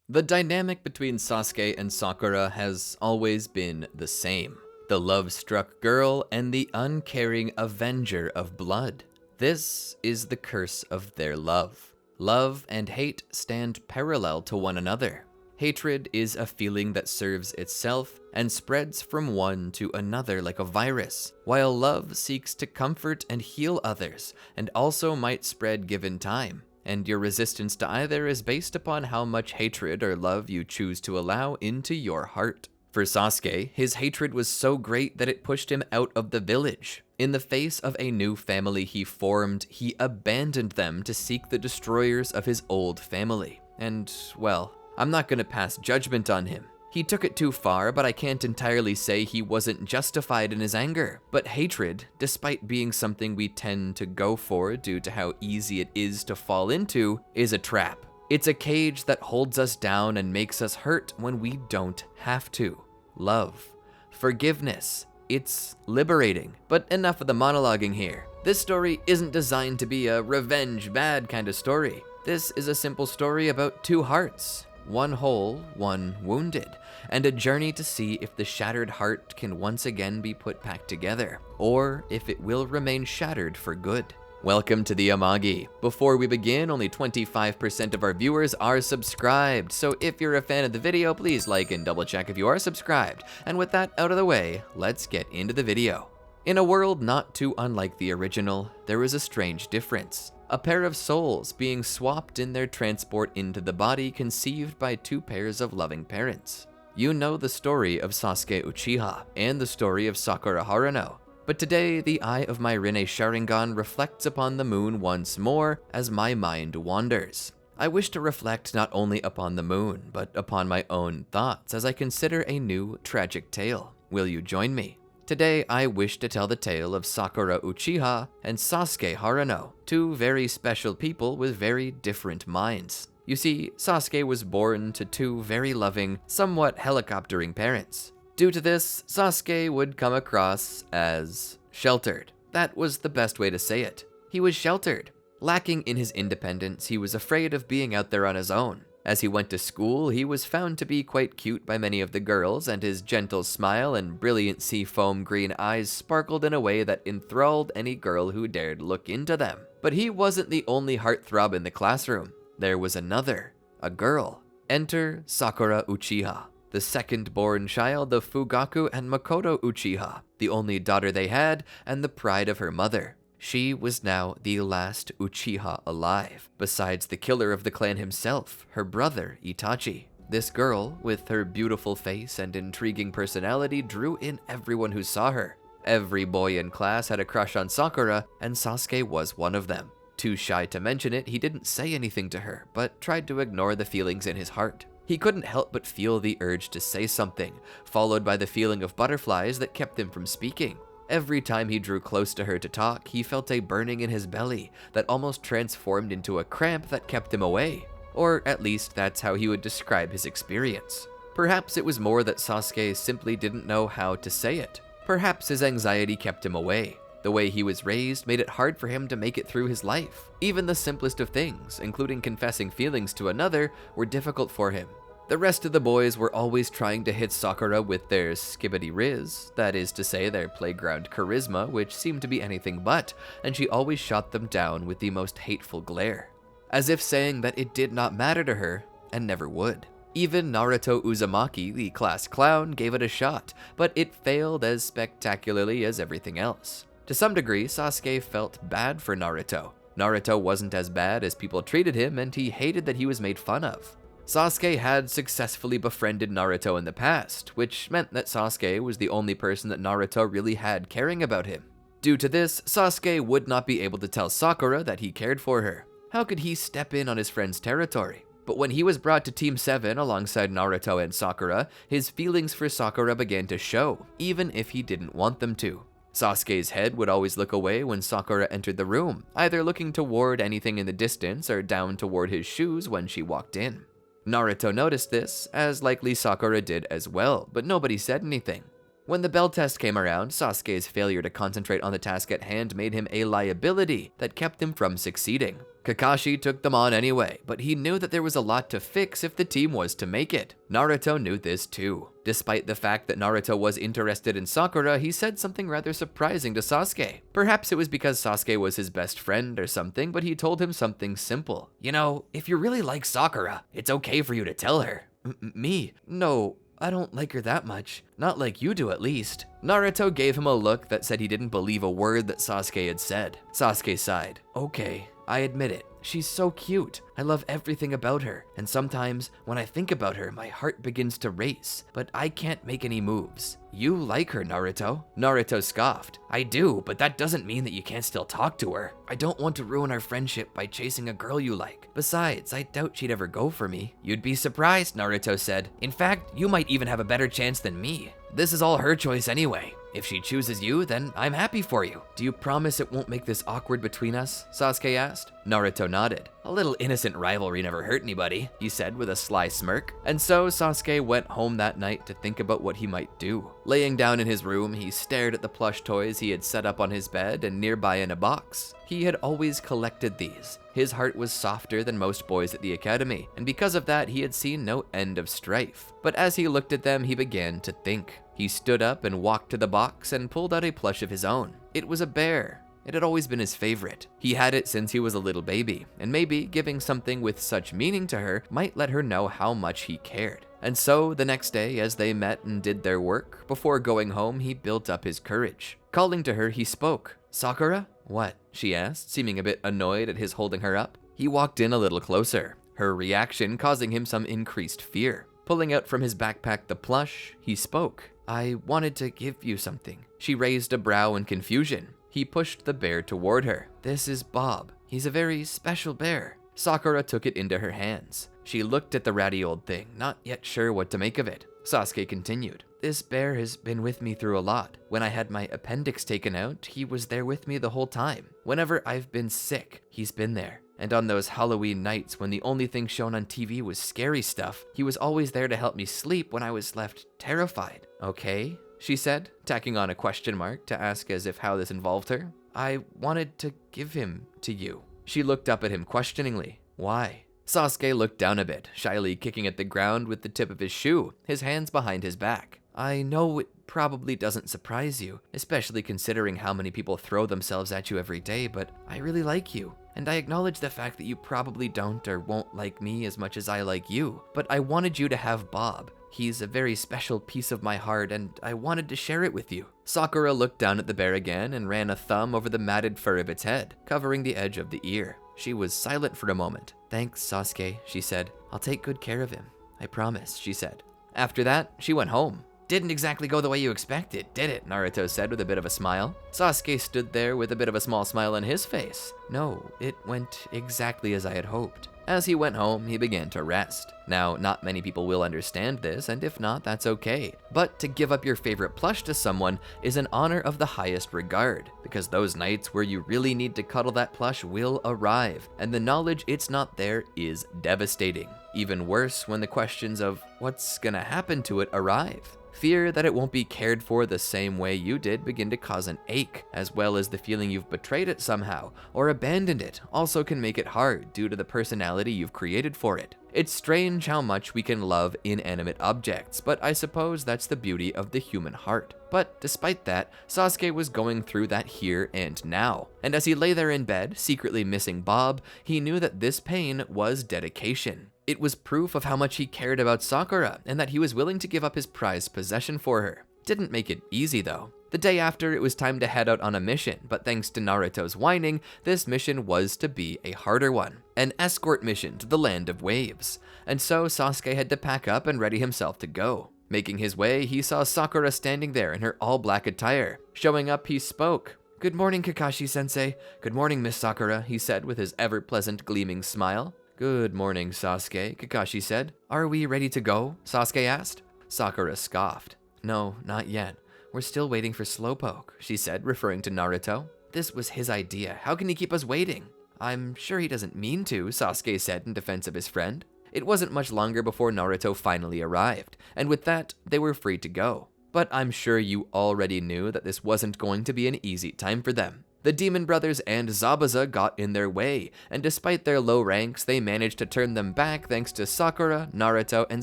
The dynamic between Sasuke and Sakura has always been the same. The love-struck girl and the uncaring avenger of blood. This is the curse of their love. Love and hate stand parallel to one another. Hatred is a feeling that serves itself and spreads from one to another like a virus, while love seeks to comfort and heal others, and also might spread given time. And your resistance to either is based upon how much hatred or love you choose to allow into your heart. For Sasuke, his hatred was so great that it pushed him out of the village. In the face of a new family he formed, he abandoned them to seek the destroyers of his old family. And, well, I'm not gonna pass judgment on him. He took it too far, but I can't entirely say he wasn't justified in his anger. But hatred, despite being something we tend to go for due to how easy it is to fall into, is a trap. It's a cage that holds us down and makes us hurt when we don't have to. Love. Forgiveness. It's liberating. But enough of the monologuing here. This story isn't designed to be a revenge bad kind of story. This is a simple story about two hearts. One whole, one wounded, and a journey to see if the shattered heart can once again be put back together, or if it will remain shattered for good. Welcome to the Amagi. Before we begin, only 25% of our viewers are subscribed, so if you're a fan of the video, please like and double check if you are subscribed. And with that out of the way, let's get into the video. In a world not too unlike the original, there is a strange difference. A pair of souls being swapped in their transport into the body conceived by two pairs of loving parents. You know the story of Sasuke Uchiha and the story of Sakura Haruno, but today the eye of my Rinne Sharingan reflects upon the moon once more as my mind wanders. I wish to reflect not only upon the moon, but upon my own thoughts as I consider a new tragic tale. Will you join me? Today, I wish to tell the tale of Sakura Uchiha and Sasuke Haruno, two very special people with very different minds. You see, Sasuke was born to two very loving, somewhat helicoptering parents. Due to this, Sasuke would come across as sheltered. That was the best way to say it. He was sheltered. Lacking in his independence, he was afraid of being out there on his own. As he went to school, he was found to be quite cute by many of the girls, and his gentle smile and brilliant seafoam green eyes sparkled in a way that enthralled any girl who dared look into them. But he wasn't the only heartthrob in the classroom. There was another, a girl. Enter Sakura Uchiha, the second-born child of Fugaku and Makoto Uchiha, the only daughter they had, and the pride of her mother. She was now the last Uchiha alive, besides the killer of the clan himself, her brother Itachi. This girl, with her beautiful face and intriguing personality, drew in everyone who saw her. Every boy in class had a crush on Sakura, and Sasuke was one of them. Too shy to mention it, he didn't say anything to her, but tried to ignore the feelings in his heart. He couldn't help but feel the urge to say something, followed by the feeling of butterflies that kept him from speaking. Every time he drew close to her to talk, he felt a burning in his belly that almost transformed into a cramp that kept him away. Or at least that's how he would describe his experience. Perhaps it was more that Sasuke simply didn't know how to say it. Perhaps his anxiety kept him away. The way he was raised made it hard for him to make it through his life. Even the simplest of things, including confessing feelings to another, were difficult for him. The rest of the boys were always trying to hit Sakura with their skibbity riz, that is to say their playground charisma, which seemed to be anything but, and she always shot them down with the most hateful glare, as if saying that it did not matter to her, and never would. Even Naruto Uzumaki, the class clown, gave it a shot, but it failed as spectacularly as everything else. To some degree, Sasuke felt bad for Naruto. Naruto wasn't as bad as people treated him, and he hated that he was made fun of. Sasuke had successfully befriended Naruto in the past, which meant that Sasuke was the only person that Naruto really had caring about him. Due to this, Sasuke would not be able to tell Sakura that he cared for her. How could he step in on his friend's territory? But when he was brought to Team 7 alongside Naruto and Sakura, his feelings for Sakura began to show, even if he didn't want them to. Sasuke's head would always look away when Sakura entered the room, either looking toward anything in the distance or down toward his shoes when she walked in. Naruto noticed this, as likely Sakura did as well, but nobody said anything. When the bell test came around, Sasuke's failure to concentrate on the task at hand made him a liability that kept him from succeeding. Kakashi took them on anyway, but he knew that there was a lot to fix if the team was to make it. Naruto knew this too. Despite the fact that Naruto was interested in Sakura, he said something rather surprising to Sasuke. Perhaps it was because Sasuke was his best friend or something, but he told him something simple. You know, if you really like Sakura, it's okay for you to tell her. Me? No, I don't like her that much. Not like you do, at least. Naruto gave him a look that said he didn't believe a word that Sasuke had said. Sasuke sighed. Okay, I admit it. She's so cute. I love everything about her, and sometimes when I think about her, my heart begins to race, but I can't make any moves. You like her, Naruto. Naruto scoffed. I do, but that doesn't mean that you can't still talk to her. I don't want to ruin our friendship by chasing a girl you like. Besides, I doubt she'd ever go for me. You'd be surprised, Naruto said. In fact, you might even have a better chance than me. This is all her choice anyway. If she chooses you, then I'm happy for you. Do you promise it won't make this awkward between us? Sasuke asked. Naruto nodded. A little innocent rivalry never hurt anybody, he said with a sly smirk. And so Sasuke went home that night to think about what he might do. Laying down in his room, he stared at the plush toys he had set up on his bed and nearby in a box. He had always collected these. His heart was softer than most boys at the academy, and because of that, he had seen no end of strife. But as he looked at them, he began to think. He stood up and walked to the box and pulled out a plush of his own. It was a bear. It had always been his favorite. He had it since he was a little baby, and maybe giving something with such meaning to her might let her know how much he cared. And so, the next day, as they met and did their work, before going home, he built up his courage. Calling to her, he spoke. Sakura? What? She asked, seeming a bit annoyed at his holding her up. He walked in a little closer, her reaction causing him some increased fear. Pulling out from his backpack the plush, he spoke. I wanted to give you something. She raised a brow in confusion. He pushed the bear toward her. This is Bob. He's a very special bear. Sakura took it into her hands. She looked at the ratty old thing, not yet sure what to make of it. Sasuke continued. This bear has been with me through a lot. When I had my appendix taken out, he was there with me the whole time. Whenever I've been sick, he's been there. And on those Halloween nights when the only thing shown on TV was scary stuff, he was always there to help me sleep when I was left terrified. Okay, she said, tacking on a question mark to ask as if how this involved her. I wanted to give him to you. She looked up at him questioningly. Why? Sasuke looked down a bit, shyly kicking at the ground with the tip of his shoe, his hands behind his back. I know it probably doesn't surprise you, especially considering how many people throw themselves at you every day, but I really like you. And I acknowledge the fact that you probably don't or won't like me as much as I like you, but I wanted you to have Bob. He's a very special piece of my heart, and I wanted to share it with you. Sakura looked down at the bear again and ran a thumb over the matted fur of its head, covering the edge of the ear. She was silent for a moment. Thanks, Sasuke, she said. I'll take good care of him. I promise, she said. After that, she went home. Didn't exactly go the way you expected, did it? Naruto said with a bit of a smile. Sasuke stood there with a bit of a small smile on his face. No, it went exactly as I had hoped. As he went home, he began to rest. Now, not many people will understand this, and if not, that's okay. But to give up your favorite plush to someone is an honor of the highest regard, because those nights where you really need to cuddle that plush will arrive, and the knowledge it's not there is devastating. Even worse when the questions of what's gonna happen to it arrive. Fear that it won't be cared for the same way you did begin to cause an ache, as well as the feeling you've betrayed it somehow, or abandoned it, also can make it hard due to the personality you've created for it. It's strange how much we can love inanimate objects, but I suppose that's the beauty of the human heart. But despite that, Sasuke was going through that here and now. And as he lay there in bed, secretly missing Bob, he knew that this pain was dedication. It was proof of how much he cared about Sakura, and that he was willing to give up his prized possession for her. Didn't make it easy though. The day after, it was time to head out on a mission, but thanks to Naruto's whining, this mission was to be a harder one. An escort mission to the Land of Waves. And so Sasuke had to pack up and ready himself to go. Making his way, he saw Sakura standing there in her all-black attire. Showing up, he spoke. Good morning, Kakashi-sensei. Good morning, Miss Sakura, he said with his ever-pleasant gleaming smile. Good morning, Sasuke, Kakashi said. Are we ready to go? Sasuke asked. Sakura scoffed. No, not yet. We're still waiting for Slowpoke, she said, referring to Naruto. This was his idea. How can he keep us waiting? I'm sure he doesn't mean to, Sasuke said in defense of his friend. It wasn't much longer before Naruto finally arrived, and with that, they were free to go. But I'm sure you already knew that this wasn't going to be an easy time for them. The Demon Brothers and Zabuza got in their way, and despite their low ranks, they managed to turn them back thanks to Sakura, Naruto, and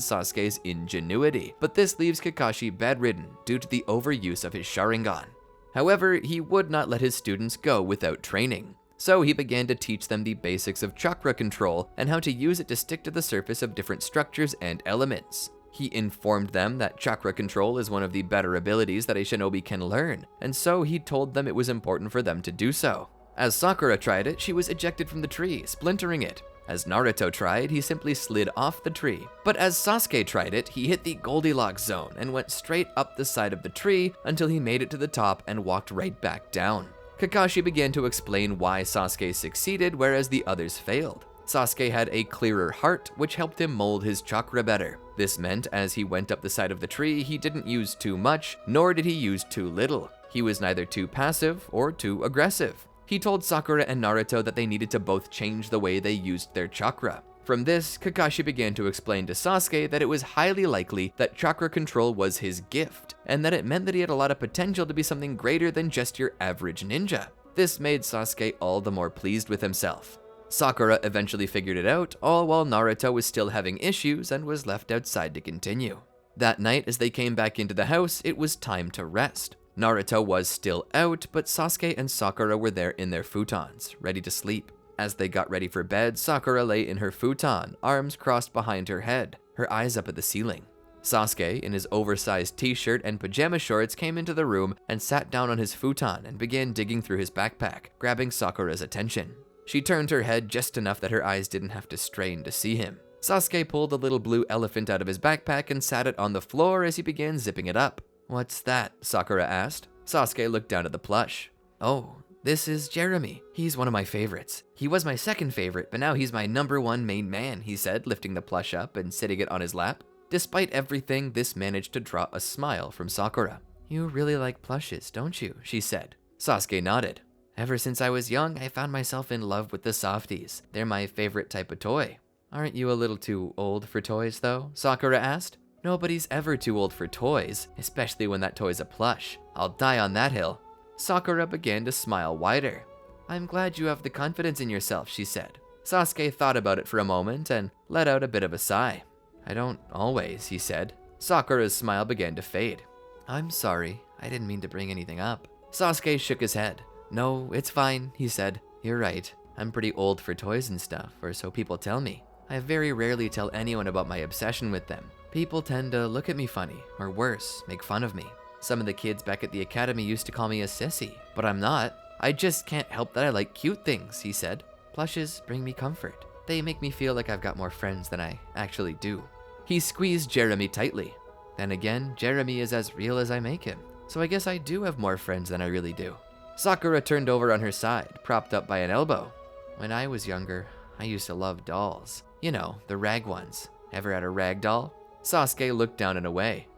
Sasuke's ingenuity. But this leaves Kakashi bedridden due to the overuse of his Sharingan. However, he would not let his students go without training. So he began to teach them the basics of chakra control and how to use it to stick to the surface of different structures and elements. He informed them that chakra control is one of the better abilities that a shinobi can learn, and so he told them it was important for them to do so. As Sakura tried it, she was ejected from the tree, splintering it. As Naruto tried, he simply slid off the tree. But as Sasuke tried it, he hit the Goldilocks zone and went straight up the side of the tree until he made it to the top and walked right back down. Kakashi began to explain why Sasuke succeeded whereas the others failed. Sasuke had a clearer heart, which helped him mold his chakra better. This meant as he went up the side of the tree, he didn't use too much, nor did he use too little. He was neither too passive or too aggressive. He told Sakura and Naruto that they needed to both change the way they used their chakra. From this, Kakashi began to explain to Sasuke that it was highly likely that chakra control was his gift, and that it meant that he had a lot of potential to be something greater than just your average ninja. This made Sasuke all the more pleased with himself. Sakura eventually figured it out, all while Naruto was still having issues and was left outside to continue. That night, as they came back into the house, it was time to rest. Naruto was still out, but Sasuke and Sakura were there in their futons, ready to sleep. As they got ready for bed, Sakura lay in her futon, arms crossed behind her head, her eyes up at the ceiling. Sasuke, in his oversized t-shirt and pajama shorts, came into the room and sat down on his futon and began digging through his backpack, grabbing Sakura's attention. She turned her head just enough that her eyes didn't have to strain to see him. Sasuke pulled a little blue elephant out of his backpack and sat it on the floor as he began zipping it up. "What's that?" Sakura asked. Sasuke looked down at the plush. "Oh, this is Jeremy. He's one of my favorites. He was my second favorite, but now he's my #1 main man," he said, lifting the plush up and sitting it on his lap. Despite everything, this managed to draw a smile from Sakura. "You really like plushes, don't you?" she said. Sasuke nodded. "Ever since I was young, I found myself in love with the softies. They're my favorite type of toy." "Aren't you a little too old for toys, though?" Sakura asked. "Nobody's ever too old for toys, especially when that toy's a plush. I'll die on that hill." Sakura began to smile wider. "I'm glad you have the confidence in yourself," she said. Sasuke thought about it for a moment and let out a bit of a sigh. "I don't always," he said. Sakura's smile began to fade. "I'm sorry, I didn't mean to bring anything up." Sasuke shook his head. "No, it's fine," he said. "You're right. I'm pretty old for toys and stuff, or so people tell me. I very rarely tell anyone about my obsession with them. People tend to look at me funny, or worse, make fun of me. Some of the kids back at the academy used to call me a sissy, but I'm not. I just can't help that I like cute things," he said. "Plushes bring me comfort. They make me feel like I've got more friends than I actually do." He squeezed Jeremy tightly. "Then again, Jeremy is as real as I make him, so I guess I do have more friends than I really do." Sakura turned over on her side, propped up by an elbow. "When I was younger, I used to love dolls. You know, the rag ones. Ever had a rag doll?" Sasuke looked down and away.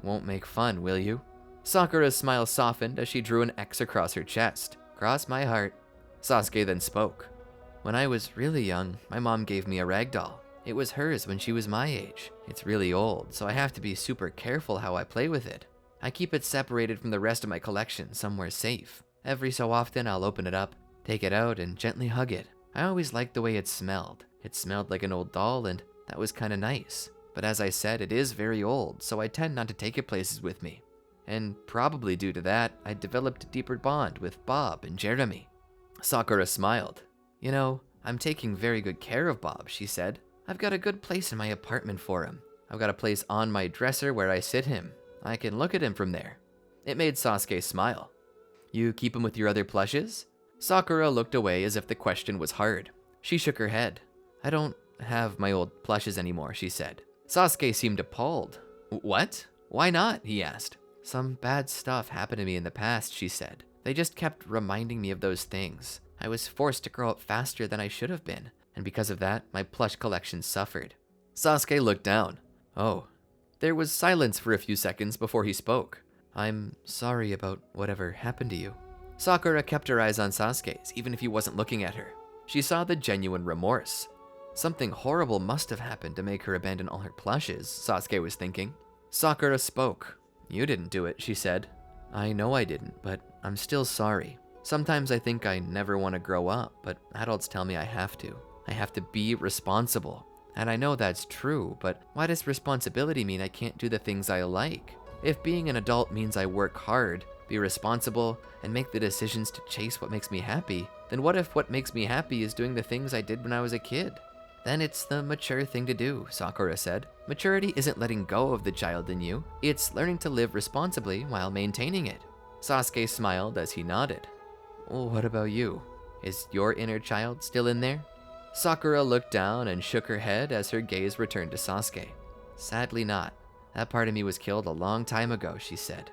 "Won't make fun, will you?" Sakura's smile softened as she drew an X across her chest. "Cross my heart." Sasuke then spoke. "When I was really young, my mom gave me a rag doll. It was hers when she was my age. It's really old, so I have to be super careful how I play with it. I keep it separated from the rest of my collection somewhere safe. Every so often, I'll open it up, take it out, and gently hug it. I always liked the way it smelled. It smelled like an old doll, and that was kinda nice. But as I said, it is very old, so I tend not to take it places with me. And probably due to that, I developed a deeper bond with Bob and Jeremy." Sakura smiled. "You know, I'm taking very good care of Bob," she said. "I've got a good place in my apartment for him. I've got a place on my dresser where I sit him. I can look at him from there." It made Sasuke smile. "You keep him with your other plushes?" Sakura looked away as if the question was hard. She shook her head. "I don't have my old plushes anymore," she said. Sasuke seemed appalled. "What? Why not?" he asked. "Some bad stuff happened to me in the past," she said. "They just kept reminding me of those things. I was forced to grow up faster than I should have been, and because of that, my plush collection suffered." Sasuke looked down. "Oh." There was silence for a few seconds before he spoke. "I'm sorry about whatever happened to you." Sakura kept her eyes on Sasuke's, even if he wasn't looking at her. She saw the genuine remorse. Something horrible must have happened to make her abandon all her plushes, Sasuke was thinking. Sakura spoke. "You didn't do it," she said. "I know I didn't, but I'm still sorry. Sometimes I think I never want to grow up, but adults tell me I have to. I have to be responsible. And I know that's true, but why does responsibility mean I can't do the things I like? If being an adult means I work hard, be responsible, and make the decisions to chase what makes me happy, then what if what makes me happy is doing the things I did when I was a kid? Then it's the mature thing to do, Sakura said. Maturity isn't letting go of the child in you, it's learning to live responsibly while maintaining it. Sasuke smiled as he nodded. Well, what about you? Is your inner child still in there? Sakura looked down and shook her head as her gaze returned to Sasuke. Sadly not. That part of me was killed a long time ago, she said.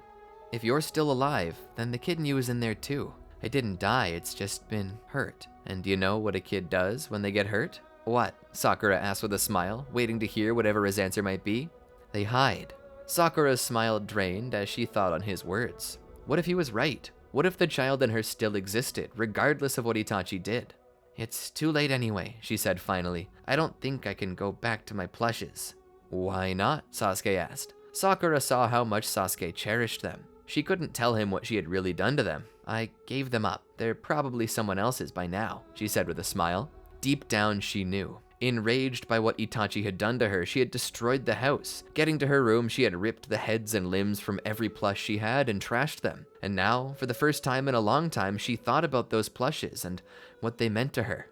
If you're still alive, then the kid in you is in there too. It didn't die, it's just been hurt. And do you know what a kid does when they get hurt? What? Sakura asked with a smile, waiting to hear whatever his answer might be. They hide. Sakura's smile drained as she thought on his words. What if he was right? What if the child in her still existed, regardless of what Itachi did? It's too late anyway, she said finally. I don't think I can go back to my plushes. Why not? Sasuke asked. Sakura saw how much Sasuke cherished them. She couldn't tell him what she had really done to them. I gave them up. They're probably someone else's by now, she said with a smile. Deep down, she knew. Enraged by what Itachi had done to her, she had destroyed the house. Getting to her room, she had ripped the heads and limbs from every plush she had and trashed them. And now, for the first time in a long time, she thought about those plushes and what they meant to her.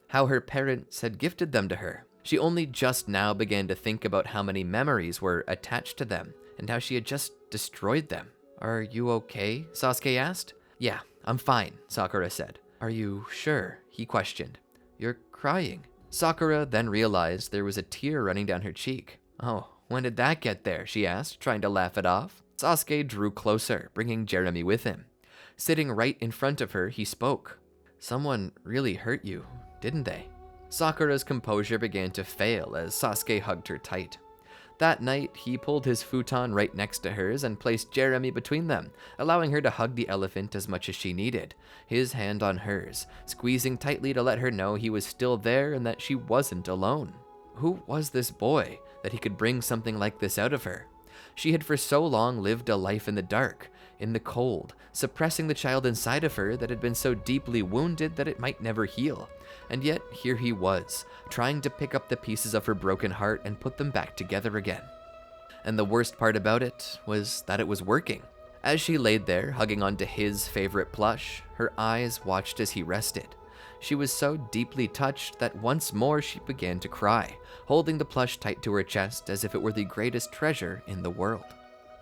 How her parents had gifted them to her. She only just now began to think about how many memories were attached to them, and how she had just destroyed them. Are you okay? Sasuke asked. Yeah, I'm fine, Sakura said. Are you sure? He questioned. You're crying. Sakura then realized there was a tear running down her cheek. Oh, when did that get there? She asked, trying to laugh it off. Sasuke drew closer, bringing Jeremy with him. Sitting right in front of her, he spoke. Someone really hurt you, didn't they? Sakura's composure began to fail as Sasuke hugged her tight. That night, he pulled his futon right next to hers and placed Jeremy between them, allowing her to hug the elephant as much as she needed, his hand on hers, squeezing tightly to let her know he was still there and that she wasn't alone. Who was this boy that he could bring something like this out of her? She had for so long lived a life in the dark, in the cold, suppressing the child inside of her that had been so deeply wounded that it might never heal. And yet, here he was, trying to pick up the pieces of her broken heart and put them back together again. And the worst part about it was that it was working. As she laid there, hugging onto his favorite plush, her eyes watched as he rested. She was so deeply touched that once more she began to cry, holding the plush tight to her chest as if it were the greatest treasure in the world.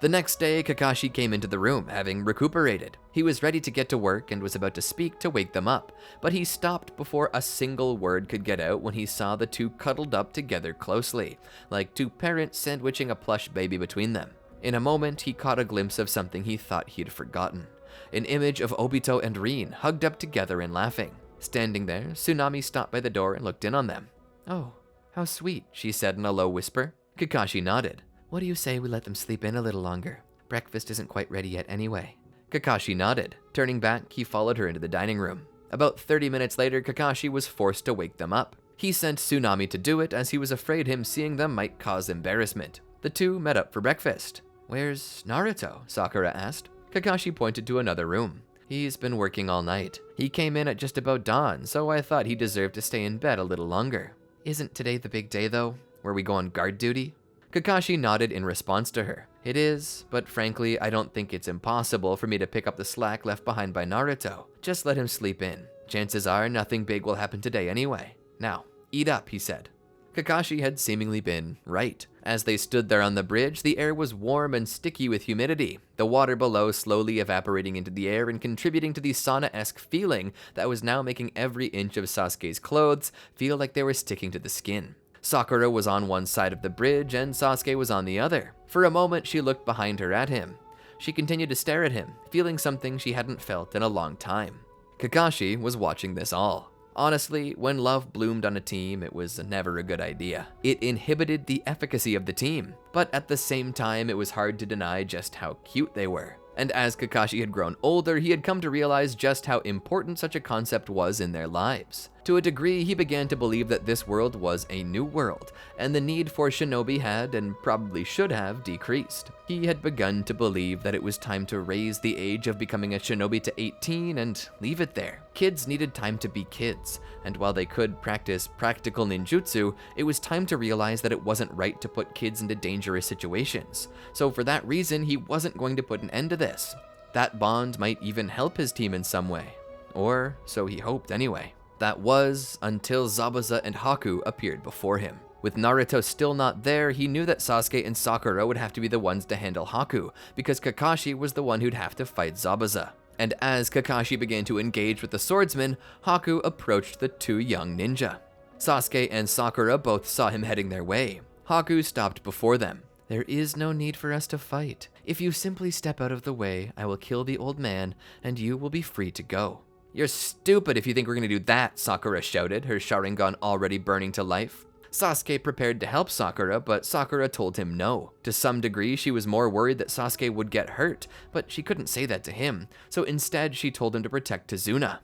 The next day, Kakashi came into the room, having recuperated. He was ready to get to work and was about to speak to wake them up, but he stopped before a single word could get out when he saw the two cuddled up together closely, like two parents sandwiching a plush baby between them. In a moment, he caught a glimpse of something he thought he'd forgotten. An image of Obito and Rin, hugged up together and laughing. Standing there, Tsunami stopped by the door and looked in on them. Oh, how sweet, she said in a low whisper. Kakashi nodded. What do you say we let them sleep in a little longer? Breakfast isn't quite ready yet anyway. Kakashi nodded. Turning back, he followed her into the dining room. About 30 minutes later, Kakashi was forced to wake them up. He sent Tsunami to do it as he was afraid him seeing them might cause embarrassment. The two met up for breakfast. Where's Naruto? Sakura asked. Kakashi pointed to another room. He's been working all night. He came in at just about dawn, so I thought he deserved to stay in bed a little longer. Isn't today the big day though, where we go on guard duty? Kakashi nodded in response to her. It is, but frankly, I don't think it's impossible for me to pick up the slack left behind by Naruto. Just let him sleep in. Chances are nothing big will happen today anyway. Now, eat up, he said. Kakashi had seemingly been right. As they stood there on the bridge, the air was warm and sticky with humidity, the water below slowly evaporating into the air and contributing to the sauna-esque feeling that was now making every inch of Sasuke's clothes feel like they were sticking to the skin. Sakura was on one side of the bridge and Sasuke was on the other. For a moment, she looked behind her at him. She continued to stare at him, feeling something she hadn't felt in a long time. Kakashi was watching this all. Honestly, when love bloomed on a team, it was never a good idea. It inhibited the efficacy of the team, but at the same time, it was hard to deny just how cute they were. And as Kakashi had grown older, he had come to realize just how important such a concept was in their lives. To a degree, he began to believe that this world was a new world, and the need for shinobi had, and probably should have, decreased. He had begun to believe that it was time to raise the age of becoming a shinobi to 18 and leave it there. Kids needed time to be kids, and while they could practice practical ninjutsu, it was time to realize that it wasn't right to put kids into dangerous situations. So for that reason, he wasn't going to put an end to this. That bond might even help his team in some way. Or so he hoped anyway. That was until Zabuza and Haku appeared before him. With Naruto still not there, he knew that Sasuke and Sakura would have to be the ones to handle Haku, because Kakashi was the one who'd have to fight Zabuza. And as Kakashi began to engage with the swordsman, Haku approached the two young ninja. Sasuke and Sakura both saw him heading their way. Haku stopped before them. "There is no need for us to fight. If you simply step out of the way, I will kill the old man, and you will be free to go." "You're stupid if you think we're gonna do that," Sakura shouted, her Sharingan already burning to life. Sasuke prepared to help Sakura, but Sakura told him no. To some degree, she was more worried that Sasuke would get hurt, but she couldn't say that to him, so instead she told him to protect Tazuna.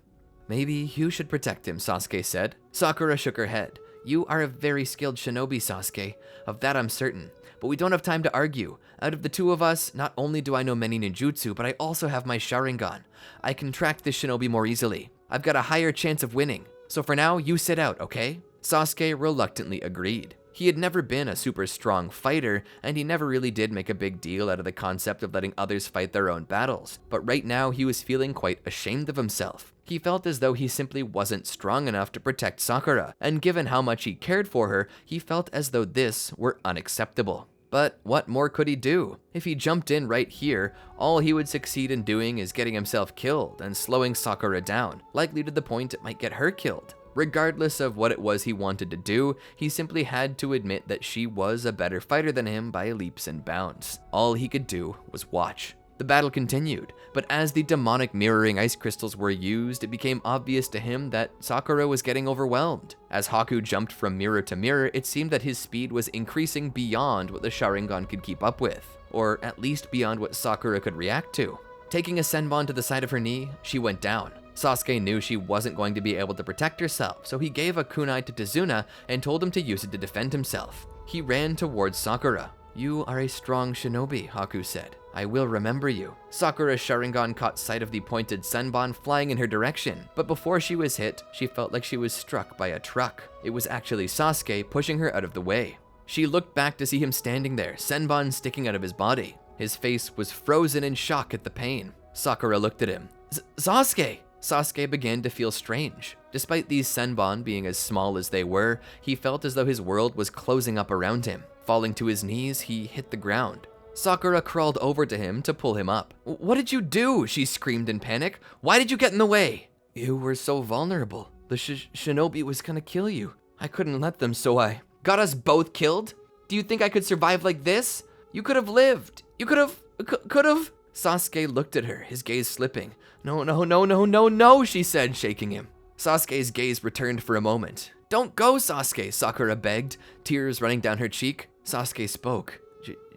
"Maybe you should protect him," Sasuke said. Sakura shook her head. "You are a very skilled shinobi, Sasuke. Of that I'm certain. But we don't have time to argue. Out of the two of us, not only do I know many ninjutsu, but I also have my Sharingan. I can track this shinobi more easily. I've got a higher chance of winning. So for now, you sit out, okay?" Sasuke reluctantly agreed. He had never been a super strong fighter, and he never really did make a big deal out of the concept of letting others fight their own battles. But right now, he was feeling quite ashamed of himself. He felt as though he simply wasn't strong enough to protect Sakura, and given how much he cared for her, he felt as though this were unacceptable. But what more could he do? If he jumped in right here, all he would succeed in doing is getting himself killed and slowing Sakura down, likely to the point it might get her killed. Regardless of what it was he wanted to do, he simply had to admit that she was a better fighter than him by leaps and bounds. All he could do was watch. The battle continued, but as the demonic mirroring ice crystals were used, it became obvious to him that Sakura was getting overwhelmed. As Haku jumped from mirror to mirror, it seemed that his speed was increasing beyond what the Sharingan could keep up with, or at least beyond what Sakura could react to. Taking a senbon to the side of her knee, she went down. Sasuke knew she wasn't going to be able to protect herself, so he gave a kunai to Tazuna and told him to use it to defend himself. He ran towards Sakura. "You are a strong shinobi," Haku said. "I will remember you." Sakura's Sharingan caught sight of the pointed senbon flying in her direction, but before she was hit, she felt like she was struck by a truck. It was actually Sasuke pushing her out of the way. She looked back to see him standing there, senbon sticking out of his body. His face was frozen in shock at the pain. Sakura looked at him. "Sasuke!" Sasuke began to feel strange. Despite these senbon being as small as they were, he felt as though his world was closing up around him. Falling to his knees, he hit the ground. Sakura crawled over to him to pull him up. "What did you do?" she screamed in panic. "Why did you get in the way?" "You were so vulnerable. The shinobi was gonna kill you. I couldn't let them, so I..." "Got us both killed? Do you think I could survive like this? You could have lived. You could have... Sasuke looked at her, his gaze slipping. No, she said, shaking him. Sasuke's gaze returned for a moment. "Don't go, Sasuke," Sakura begged, tears running down her cheek. Sasuke spoke.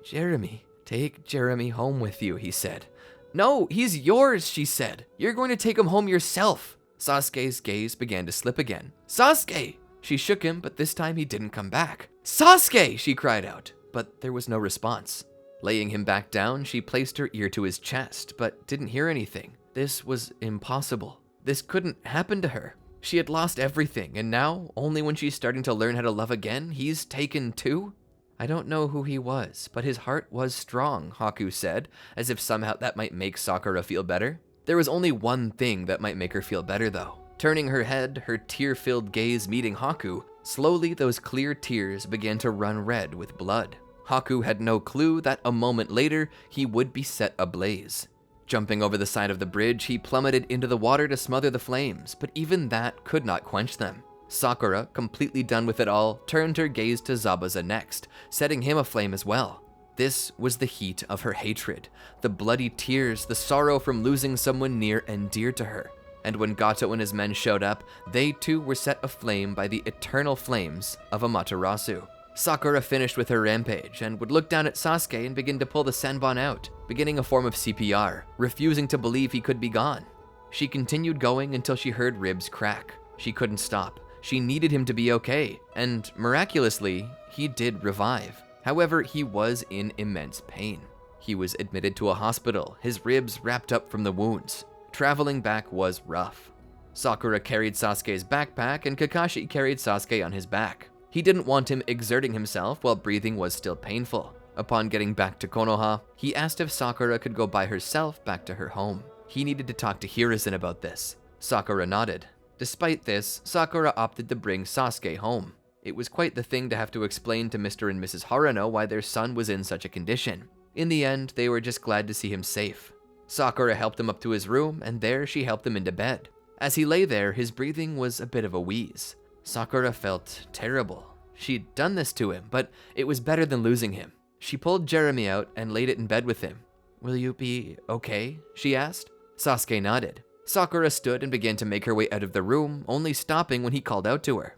Jeremy, take Jeremy home with you," he said. "No, he's yours," she said. "You're going to take him home yourself." Sasuke's gaze began to slip again. "Sasuke!" She shook him, but this time he didn't come back. "Sasuke!" she cried out, but there was no response. Laying him back down, she placed her ear to his chest, but didn't hear anything. This was impossible. This couldn't happen to her. She had lost everything, and now, only when she's starting to learn how to love again, he's taken too? "I don't know who he was, but his heart was strong," Haku said, as if somehow that might make Sakura feel better. There was only one thing that might make her feel better, though. Turning her head, her tear-filled gaze meeting Haku, slowly those clear tears began to run red with blood. Haku had no clue that a moment later, he would be set ablaze. Jumping over the side of the bridge, he plummeted into the water to smother the flames, but even that could not quench them. Sakura, completely done with it all, turned her gaze to Zabuza next, setting him aflame as well. This was the heat of her hatred, the bloody tears, the sorrow from losing someone near and dear to her. And when Gato and his men showed up, they too were set aflame by the eternal flames of Amaterasu. Sakura finished with her rampage and would look down at Sasuke and begin to pull the senbon out, beginning a form of CPR, refusing to believe he could be gone. She continued going until she heard ribs crack. She couldn't stop. She needed him to be okay, and miraculously, he did revive. However, he was in immense pain. He was admitted to a hospital, his ribs wrapped up from the wounds. Traveling back was rough. Sakura carried Sasuke's backpack, and Kakashi carried Sasuke on his back. He didn't want him exerting himself while breathing was still painful. Upon getting back to Konoha, he asked if Sakura could go by herself back to her home. He needed to talk to Hiruzen about this. Sakura nodded. Despite this, Sakura opted to bring Sasuke home. It was quite the thing to have to explain to Mr. and Mrs. Harano why their son was in such a condition. In the end, they were just glad to see him safe. Sakura helped him up to his room, and there she helped him into bed. As he lay there, his breathing was a bit of a wheeze. Sakura felt terrible. She'd done this to him, but it was better than losing him. She pulled Jeremy out and laid it in bed with him. "Will you be okay?" she asked. Sasuke nodded. Sakura stood and began to make her way out of the room, only stopping when he called out to her.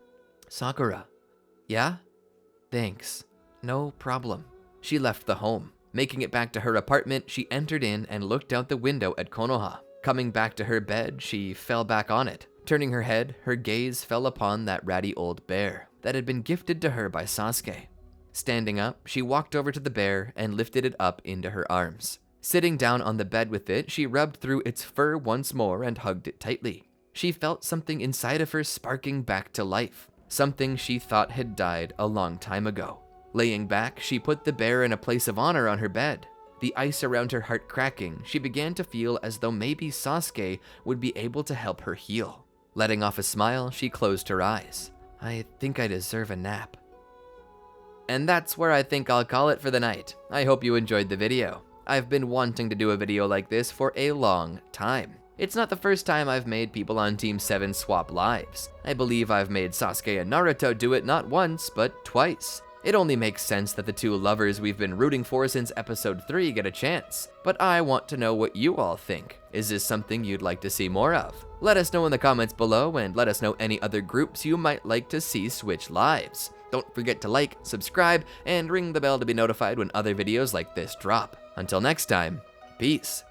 "Sakura." "Yeah?" "Thanks. No problem." She left the home. Making it back to her apartment, she entered in and looked out the window at Konoha. Coming back to her bed, she fell back on it. Turning her head, her gaze fell upon that ratty old bear that had been gifted to her by Sasuke. Standing up, she walked over to the bear and lifted it up into her arms. Sitting down on the bed with it, she rubbed through its fur once more and hugged it tightly. She felt something inside of her sparking back to life, something she thought had died a long time ago. Laying back, she put the bear in a place of honor on her bed. The ice around her heart cracking, she began to feel as though maybe Sasuke would be able to help her heal. Letting off a smile, she closed her eyes. "I think I deserve a nap." And that's where I think I'll call it for the night. I hope you enjoyed the video. I've been wanting to do a video like this for a long time. It's not the first time I've made people on Team 7 swap lives. I believe I've made Sasuke and Naruto do it not once, but twice. It only makes sense that the two lovers we've been rooting for since episode 3 get a chance. But I want to know what you all think. Is this something you'd like to see more of? Let us know in the comments below, and let us know any other groups you might like to see switch lives. Don't forget to like, subscribe, and ring the bell to be notified when other videos like this drop. Until next time, peace.